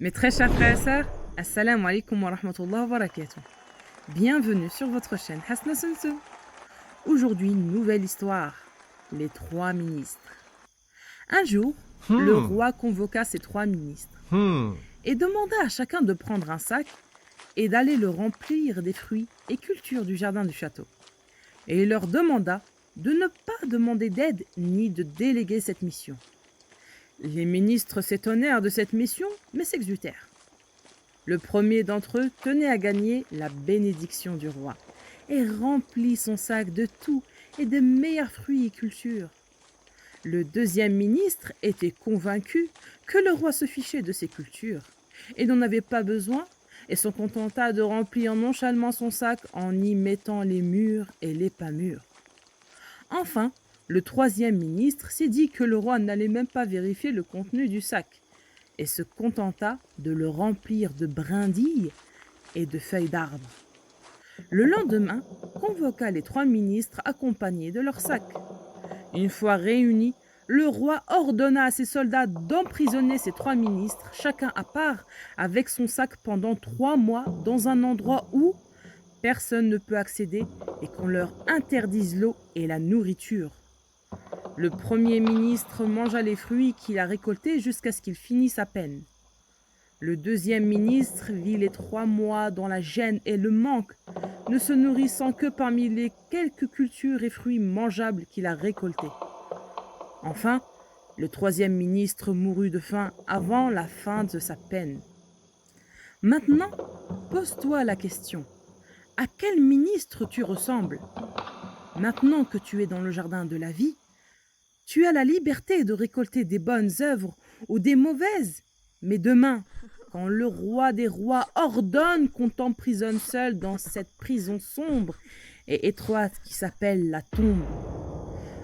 Mes très chers frères et sœurs, Assalamu alaikum wa rahmatullahi wa barakatuh. Bienvenue sur votre chaîne Hasna Sunsun. Aujourd'hui, une nouvelle histoire, les trois ministres. Un jour, le roi convoqua ses trois ministres et demanda à chacun de prendre un sac et d'aller le remplir des fruits et cultures du jardin du château. Et il leur demanda de ne pas demander d'aide ni de déléguer cette mission. Les ministres s'étonnèrent de cette mission, mais s'exécutèrent. Le premier d'entre eux tenait à gagner la bénédiction du roi et remplit son sac de tout et des meilleurs fruits et cultures. Le deuxième ministre était convaincu que le roi se fichait de ses cultures et n'en avait pas besoin et se contenta de remplir nonchalamment son sac en y mettant les mûres et les pas mûres. Enfin, le troisième ministre s'est dit que le roi n'allait même pas vérifier le contenu du sac et se contenta de le remplir de brindilles et de feuilles d'arbres. Le lendemain, convoqua les trois ministres accompagnés de leurs sacs. Une fois réunis, le roi ordonna à ses soldats d'emprisonner ces trois ministres, chacun à part, avec son sac pendant 3 mois dans un endroit où personne ne peut accéder et qu'on leur interdise l'eau et la nourriture. Le premier ministre mangea les fruits qu'il a récoltés jusqu'à ce qu'il finisse sa peine. Le deuxième ministre vit les 3 mois dans la gêne et le manque, ne se nourrissant que parmi les quelques cultures et fruits mangeables qu'il a récoltés. Enfin, le troisième ministre mourut de faim avant la fin de sa peine. Maintenant, pose-toi la question. À quel ministre tu ressembles? Maintenant que tu es dans le jardin de la vie, tu as la liberté de récolter des bonnes œuvres ou des mauvaises. Mais demain, quand le roi des rois ordonne qu'on t'emprisonne seul dans cette prison sombre et étroite qui s'appelle la tombe,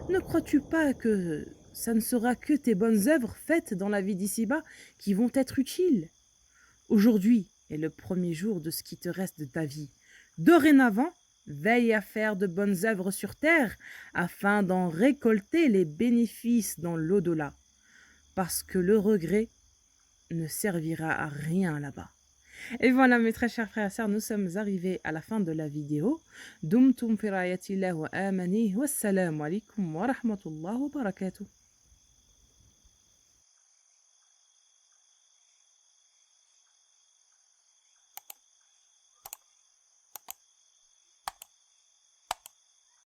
ne crois-tu pas que ça ne sera que tes bonnes œuvres faites dans la vie d'ici-bas qui vont être utiles? Aujourd'hui est le premier jour de ce qui te reste de ta vie. Dorénavant, veille à faire de bonnes œuvres sur terre afin d'en récolter les bénéfices dans l'au-delà, parce que le regret ne servira à rien là-bas. Et voilà mes très chers frères et sœurs, nous sommes arrivés à la fin de la vidéo. Dumtum fi rayatillah wa amani, wassalamu alaikum wa rahmatullahi wa barakatuh.